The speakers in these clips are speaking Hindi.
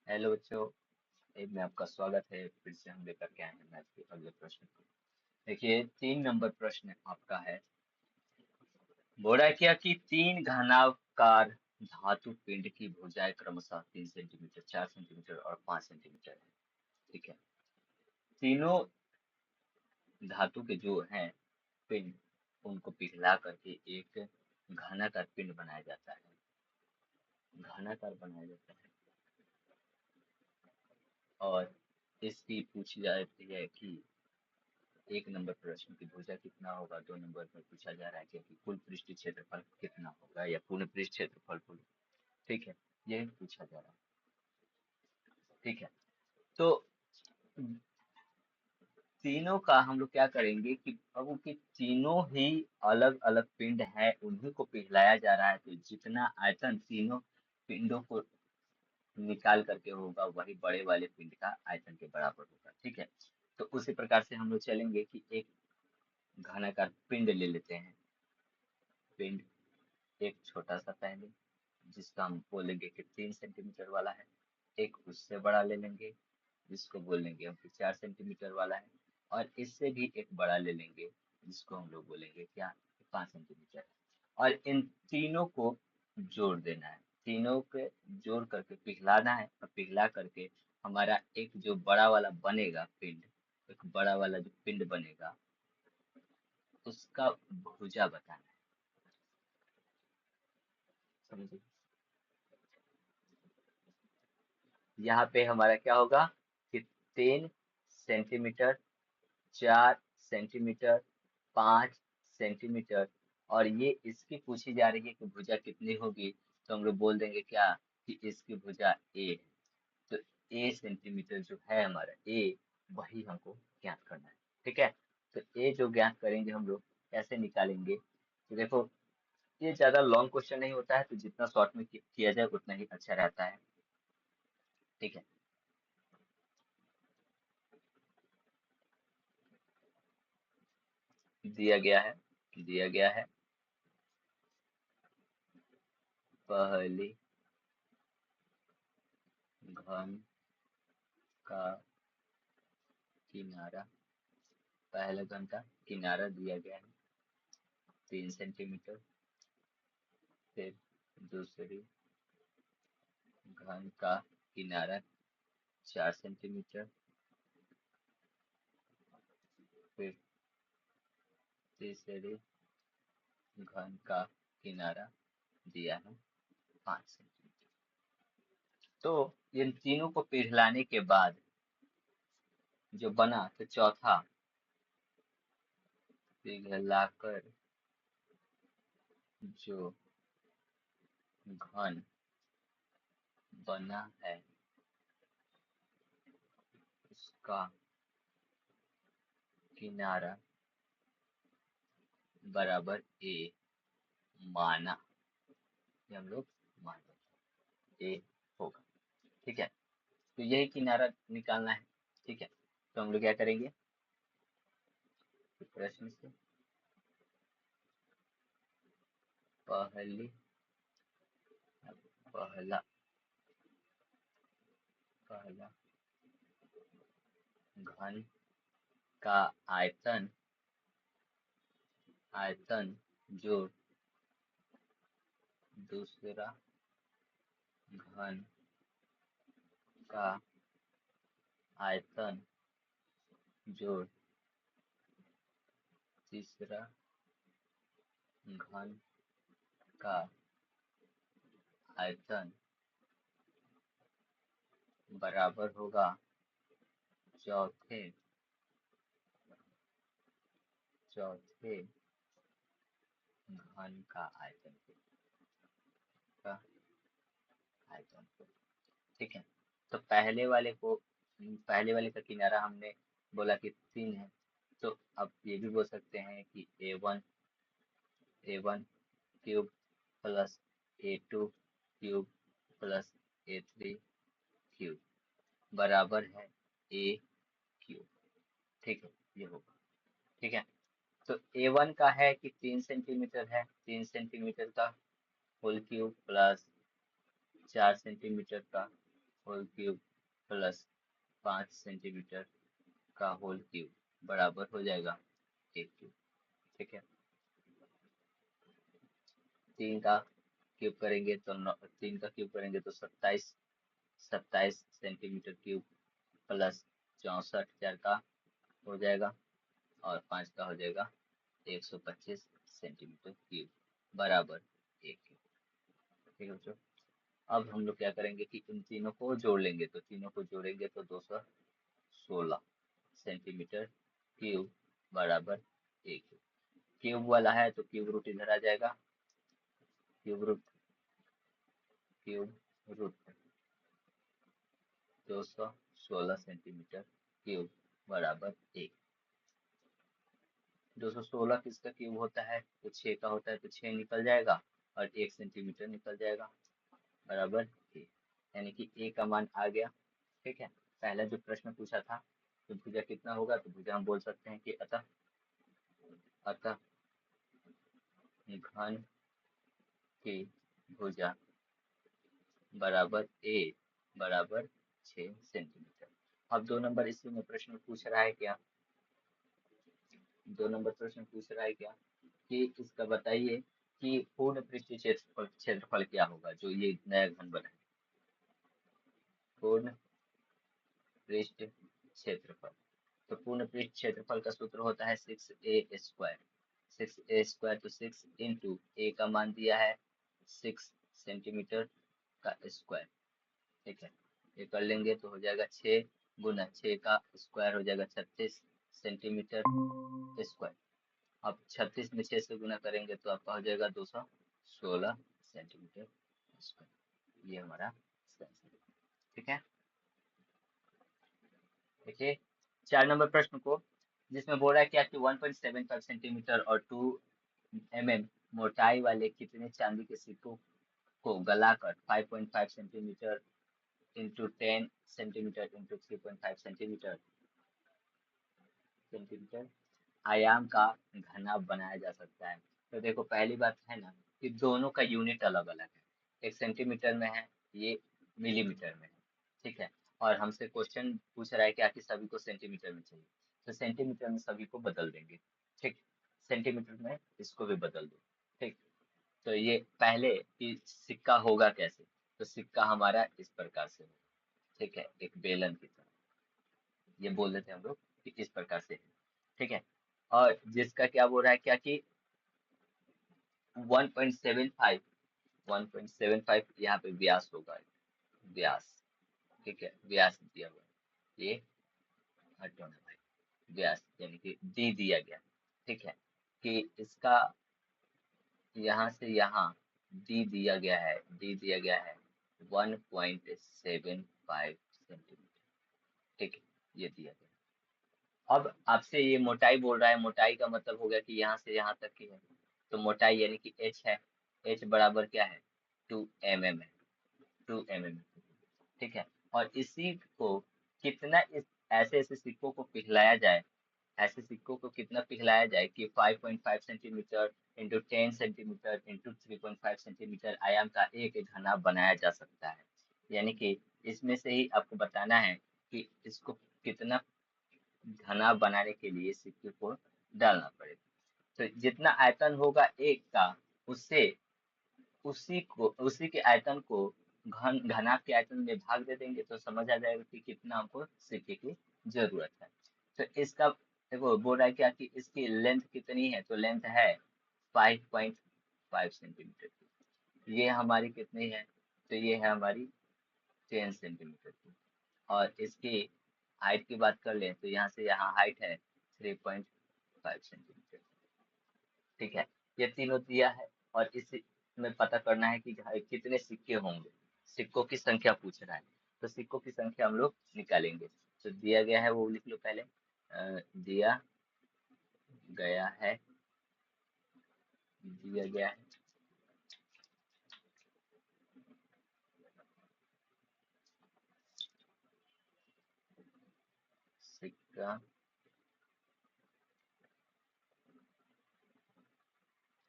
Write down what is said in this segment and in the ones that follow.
हेलो बच्चों। एक में आपका स्वागत है। फिर से हम लेकर के आए हैं मैथ के अगले प्रश्न को। देखिए 3 नंबर प्रश्न आपका है। बोला क्या कि तीन घनाकार धातु पिंड की भुजाएं क्रमशः 3 सेंटीमीटर, 4 सेंटीमीटर और 5 सेंटीमीटर है। ठीक है। तीनों धातु के जो हैं पिंड, उनको पिघला करके एक घनाकार पिंड बनाया जाता है। घनाकार बनाया जाता है और इसकी पूछी जाती है कि 1 नंबर प्रश्न की भुजा कितना होगा। 2 नंबर में पूछा जा रहा है कि कुल पृष्ठ क्षेत्रफल कितना होगा या पूर्ण पृष्ठ क्षेत्रफल पूर्ण। ठीक है, यही पूछा जा रहा है। ठीक है, तो तीनों का हम लोग क्या करेंगे कि अब कि तीनों ही अलग अलग पिंड है, उन्हीं को पिघलाया जा रहा है, तो जितना आयतन तीनों पिंडों को निकाल करके होगा वही बड़े वाले पिंड का आयतन के बराबर होगा। ठीक है, तो उसी प्रकार से हम लोग चलेंगे कि एक घनाकार पिंड ले लेते हैं। पिंड एक छोटा सा पहले, जिसका हम बोलेंगे कि 3 सेंटीमीटर वाला है। एक उससे बड़ा ले लेंगे, जिसको बोलेंगे हम कि 4 सेंटीमीटर वाला है। और इससे भी एक बड़ा ले लेंगे, जिसको हम लोग बोलेंगे क्या, 5 सेंटीमीटर है। और इन तीनों को जोड़ देना है, तीनों के जोड़ करके पिघलाना है, और पिघला करके हमारा एक जो बड़ा वाला बनेगा पिंड, एक बड़ा वाला जो पिंड बनेगा, उसका भुजा बताना है। समझे? यहाँ पे हमारा क्या होगा कि 3 सेंटीमीटर, 4 सेंटीमीटर, 5 सेंटीमीटर, और ये इसकी पूछी जा रही है कि भुजा कितनी होगी। तो हम लोग बोल देंगे क्या कि इसकी भुजा ए है। तो ए सेंटीमीटर जो है हमारा ए, वही हमको ज्ञात करना है। ठीक है, तो ए जो ज्ञात करेंगे हम लोग कैसे निकालेंगे, तो देखो ये ज्यादा लॉन्ग क्वेश्चन नहीं होता है, तो जितना शॉर्ट में किया जाए उतना ही अच्छा रहता है। ठीक है, दिया गया है, दिया गया है पहली घन का किनारा, पहले घन का किनारा दिया गया है 3 सेंटीमीटर। फिर दूसरी घन का किनारा 4 सेंटीमीटर। फिर तीसरी घन का किनारा दिया है 5 सेंटीमीटर। तो इन तीनों को पिघलाने के बाद जो बना, तो चौथा पिघलाकर जो घन बना है उसका किनारा बराबर ए माना। ये हम लोग मान ए होगा। ठीक है, तो यही किनारा निकालना है। ठीक है, तो हम लोग क्या करेंगे, तो प्रश्न से पहली पहला पहला घन का आयतन आयतन जो दूसरा घन का आयतन जो तीसरा घन का आयतन बराबर होगा चौथे चौथे घन का आयतन का आयतन को। ठीक है, तो पहले वाले का किनारा हमने बोला कि 3 है। तो अब ये भी बोल सकते हैं कि ए वन क्यूब प्लस ए2 क्यूब प्लस ए3 क्यूब बराबर है ए क्यूब। ठीक है, ये होगा। ठीक है, तो ए1 का है कि 3 सेंटीमीटर है, 3 सेंटीमीटर का होल क्यूब प्लस 4 सेंटीमीटर का होल क्यूब प्लस 5 सेंटीमीटर का होल क्यूब बराबर हो जाएगा 1 क्यूब। ठीक है, 3 का क्यूब करेंगे तो 3 का क्यूब करेंगे तो 27 सेंटीमीटर क्यूब प्लस 64 का हो जाएगा और 5 का हो जाएगा 125 सेंटीमीटर क्यूब बराबर 1 क्यूब। ठीक है बच्चों, अब हम लोग क्या करेंगे कि इन तीनों को जोड़ लेंगे, तो तीनों को जोड़ेंगे तो 216 सेंटीमीटर क्यूब बराबर 1 क्यूब। क्यूब वाला है तो क्यूब रूट इधर आ जाएगा, क्यूब रूट 216 सेंटीमीटर क्यूब बराबर 1। 216 किसका क्यूब होता है तो 6 का होता है, तो 6 निकल जाएगा और 1 सेंटीमीटर निकल जाएगा बराबर ए, यानी कि ए का मान आ गया। ठीक है, पहला जो प्रश्न पूछा था तो भुजा कितना होगा, तो भुजा हम बोल सकते हैं कि अतः अतः घन की भुजा बराबर ए बराबर 6 सेंटीमीटर। अब 2 नंबर इसी में प्रश्न पूछ रहा है क्या, 2 नंबर प्रश्न पूछ रहा है क्या कि इसका बताइए कि पूर्ण पृष्ठीय क्षेत्रफल क्या होगा जो ये नया घन बना है। पूर्ण पृष्ठ क्षेत्रफल, तो पूर्ण पृष्ठ क्षेत्रफल का सूत्र होता है 6a²। 6a² तो 6 इंटू ए का मान दिया है 6 सेंटीमीटर का स्क्वायर। ठीक है, ये कर लेंगे तो हो जाएगा 6 गुना 6 का स्क्वायर हो जाएगा 36 सेंटीमीटर स्क्वायर। अब 36 में 6 से गुना करेंगे तो आपका हो जाएगा 216 सेंटीमीटर स्क्वायर। ये हमारा आंसर है। ठीक है, देखिए 4 नंबर प्रश्न को, जिसमें बोल रहा है क्या कि 1.75 सेंटीमीटर और 2 mm मोटाई वाले कितने चांदी के सिक्कों को गलाकर 5.5 centimetre into 10 centimetre into 3.5 centimetre आयाम का घना बनाया जा सकता है। तो देखो पहली बात है ना कि दोनों का यूनिट अलग अलग है, एक सेंटीमीटर में है, ये मिलीमीटर में है। ठीक है, और हमसे क्वेश्चन पूछ रहा है कि आखिर सभी को सेंटीमीटर में चाहिए, तो सेंटीमीटर में सभी को बदल देंगे। ठीक, सेंटीमीटर में इसको भी बदल दो। ठीक, तो ये पहले कि सिक्का होगा कैसे, तो सिक्का हमारा इस प्रकार से होगा। ठीक है, एक बेलन की तरह, ये बोल देते हैं हम लोग कि इस प्रकार से है। ठीक है, और जिसका क्या बोल रहा है क्या कि 1.75 1.75 यहाँ पे व्यास होगा, व्यास। ठीक है, व्यास दिया हुआ है, ये हटोना भाई, व्यास यानी कि डी दिया गया। ठीक है, कि इसका यहाँ से यहाँ डी दिया गया है, डी दिया गया है 1.75 सेंटीमीटर। ठीक है, ये दिया गया। अब आपसे ये मोटाई बोल रहा है, मोटाई का मतलब हो गया कि यहाँ से यहाँ तक की है, तो मोटाई यानी कि एच है, एच बराबर क्या है 2 mm है, 2 mm। ठीक है, और इसी को कितना इस ऐसे ऐसे सिक्कों को पिघलाया जाए, ऐसे सिक्कों को कितना पिघलाया जाए कि 5.5 centimetre into 10 centimetre into 3.5 centimetre आयाम का एक एक घना बनाया जा सकता है। यानी कि इसमें से ही आपको बताना है कि इसको कितना घना बनाने के लिए सिक्के को डालना पड़ेगा। तो जितना आयतन होगा एक का, उससे उसी के आयतन को घनाभ के आयतन में भाग दे देंगे तो समझ आ जाएगा कि कितना हमको सिक्के की जरूरत है। तो इसका देखो बोल रहा है क्या कि इसकी लेंथ कितनी है, तो लेंथ है 5.5 सेंटीमीटर की। ये हमारी कितनी है, तो ये है हमारी 10 सेंटीमीटर की। और इसकी हाइट की बात कर लें तो यहाँ से यहाँ हाइट है 3.5 सेंटीमीटर। ठीक है, ये तीनों दिया है और इसी में पता करना है कि कितने सिक्के होंगे, सिक्कों की संख्या पूछ रहा है, तो सिक्कों की संख्या हम लोग निकालेंगे। तो दिया गया है वो लिख लो पहले, दिया गया है, दिया गया है सिक्का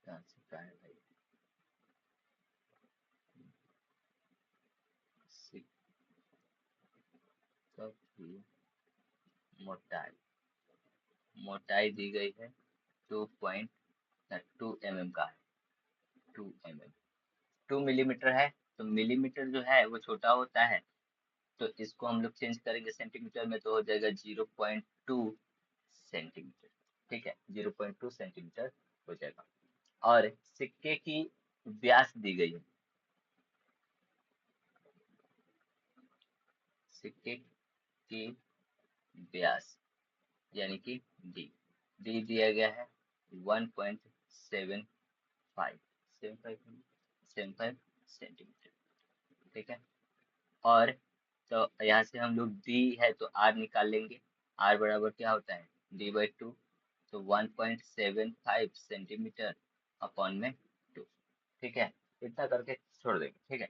कहाँ सिक्का है भाई, पुस्तक की मोटाई मोटाई दी गई है 2.2 mm का है, 2 mm, 2 मिलीमीटर है। तो मिलीमीटर जो है वो छोटा होता है, तो इसको हम लोग चेंज करेंगे सेंटीमीटर में, तो हो जाएगा 0.2 सेंटीमीटर। ठीक है, 0.2 सेंटीमीटर हो जाएगा। और सिक्के की व्यास दी गई है, सिक्के की व्यास यानी कि डी डी दिया गया है 1.75 75 सेंटीमीटर। ठीक है, और तो यहाँ से हम लोग डी है तो आर निकाल लेंगे। आर बराबर क्या होता है, D/2, तो 1.75 सेंटीमीटर अपॉन में 2। ठीक है, इतना करके छोड़ देंगे। ठीक है,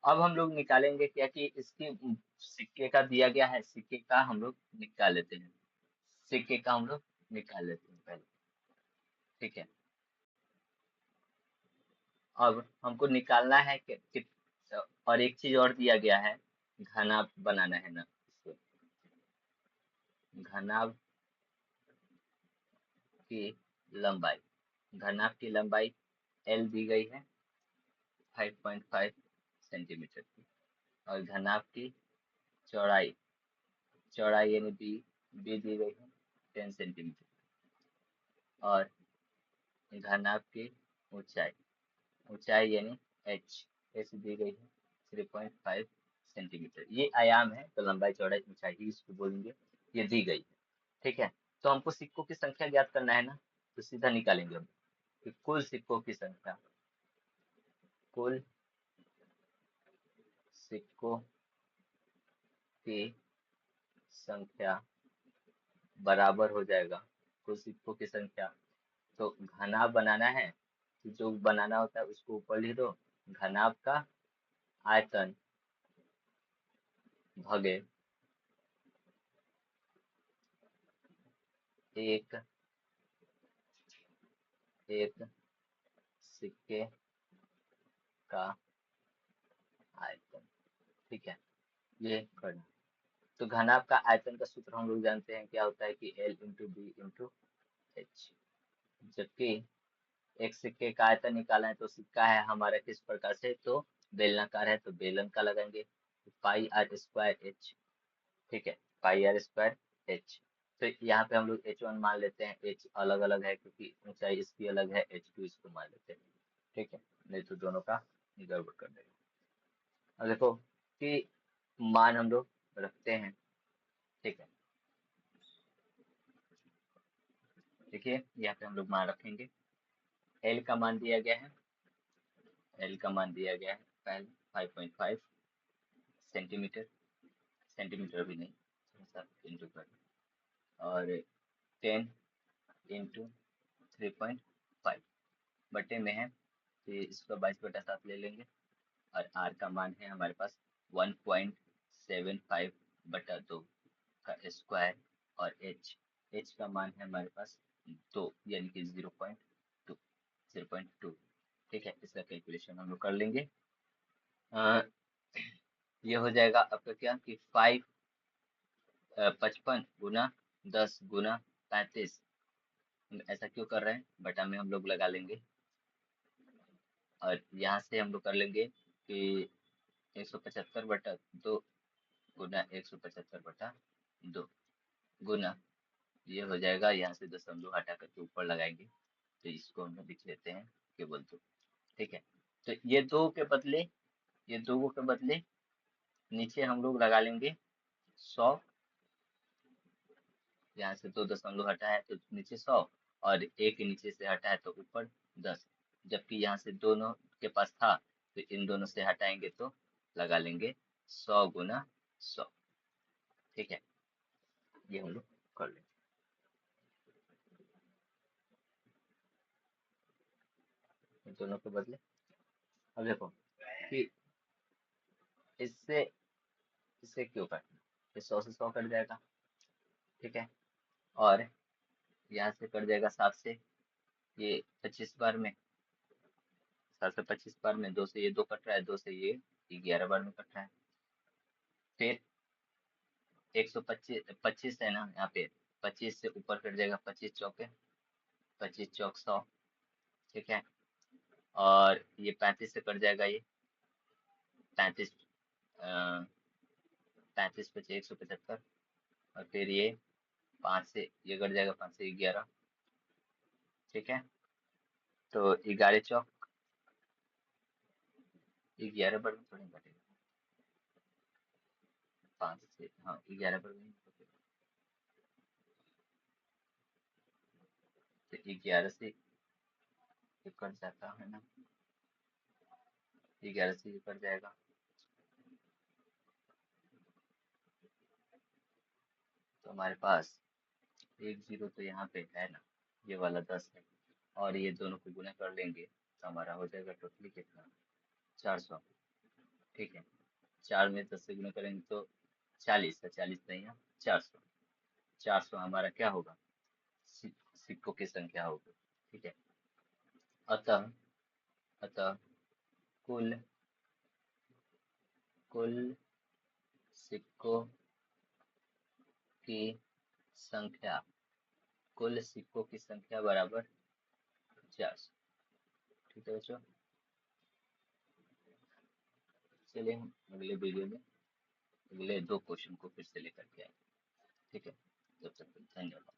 अब हम लोग निकालेंगे क्या कि इसकी सिक्के का दिया गया है, सिक्के का हम लोग निकाल लेते हैं, सिक्के का हम लोग निकाल लेते हैं पहले। ठीक है, अब हमको निकालना है कि और एक चीज और दिया गया है, घनाभ बनाना है ना इसको, घनाभ की लंबाई, घनाभ की लंबाई L दी गई है 5.5 सेंटीमीटर की, और घनाभ की चौड़ाई, चौड़ाई यानी बी दी गई है 10 सेंटीमीटर, और घनाभ की ऊंचाई, ऊंचाई यानी एच दी गई है 3.5 सेंटीमीटर। ये आयाम है, तो लंबाई चौड़ाई ऊंचाई ही इसको बोलेंगे, ये दी गई है। ठीक है, तो हमको सिक्कों की संख्या ज्ञात करना है ना, तो सीधा निकालेंगे हम कि कुल सिक्कों की संख्या, कुल सिक्कों की संख्या बराबर हो जाएगा, कुल सिक्कों की संख्या, तो घनाभ बनाना है, तो जो बनाना होता है उसको ऊपर लिख दो, घनाभ का आयतन भगे एक एक सिक्के का आयतन। ठीक है, ये करना। तो घनाभ का आयतन का सूत्र हम लोग जानते हैं क्या होता है कि L/B/H। जबकि एक सिक्के का आयतन निकाला है, तो सिक्का है हमारा किस प्रकार से, तो बेलनाकार है, तो बेलन का लगाएंगे, πr²h। ठीक है, πr²h। तो यहाँ पे हम लोग H1 मान लेते हैं, H अलग अलग है क्योंकि ऊंचाई इसकी अलग है, H2 इसको मान लेते हैं। ठीक है, नहीं तो दोनों का गड़बड़ कर देगा। अब देखो कि मान हम लोग रखते हैं। ठीक है, देखिए यहाँ पे हम लोग मान रखेंगे, एल का मान दिया गया है, एल का मान दिया गया है पहले 5.5 सेंटीमीटर, सेंटीमीटर भी नहीं, थोड़ा सा इंटू कर, और 10 इंटू 3.5 बटे में है, तो इसका 22/7 ले लेंगे। और आर का मान है हमारे पास 1.75/2 का स्क्वायर, और एच का मान है हमारे पास 2 यानी कि 0.2। ठीक है, इसका कैलकुलेशन हम लोग कर लेंगे। अ, ये हो जाएगा आपका क्या कि 55 गुना 10 गुना 35। ऐसा क्यों कर रहे हैं, बटा में हम लोग लगा लेंगे, और यहाँ से हम लोग कर लेंगे कि 175/2 गुना 175/2 गुना, ये हो जाएगा, यहाँ से दशमलव हटा करके ऊपर लगाएंगे, तो इसको हम लोग लिख लेते हैं केवल 2। ठीक है, तो ये दो के बदले, ये दो के बदले नीचे हम लोग लगा लेंगे 100, यहाँ से 2 दशमलव हटा है तो नीचे 100, और एक नीचे से हटा है तो ऊपर 10, जबकि यहाँ से दोनों के पास था, तो इन दोनों से हटाएंगे तो लगा लेंगे 100 गुना 100। ठीक है, ये हम लोग कर लेंगे इन दोनों के बदले। अब देखो कि इससे इससे क्यों काटना, ये 100 से 100 कट जाएगा। ठीक है, और यहाँ से कट जाएगा 7 से, ये 25 बार में, 7 से 25 बार में, 2 से ये 2 कट रहा है, 2 से ये 11 बार में कट रहा है। फिर 125 25 है ना यहाँ पे, 25 से ऊपर कट जाएगा, 25 चौके 25 चौक 100, ठीक है। और ये 35 से कट जाएगा ये 35, 35 25 175। और फिर ये 5 से ये कट जाएगा, 5 से 11, ठीक है। तो 11 चौक 11 पर थोड़ी कटेगा, 5 से, हाँ 11 पर भी नहीं कटेगा। तो 11 से ये कट जाता है ना, 11 से ये कट जाएगा, तो हमारे पास 10 तो यहाँ पे है ना, ये वाला 10 है, और ये दोनों को गुना कर लेंगे तो हमारा हो जाएगा टोटली कितना, 400, ठीक है। 4 में 10 से गुना करेंगे तो 40 है, 40 नहीं है, 400, 400 हमारा क्या होगा, सिक्कों की संख्या होगी, ठीक है। अतः अतः कुल कुल सिक्कों की संख्या, कुल सिक्कों की संख्या बराबर 400, ठीक है बच्चों। चलिए हम अगले वीडियो में अगले 2 क्वेश्चन को फिर से लेकर के आए, ठीक है। तब तक के लिए धन्यवाद।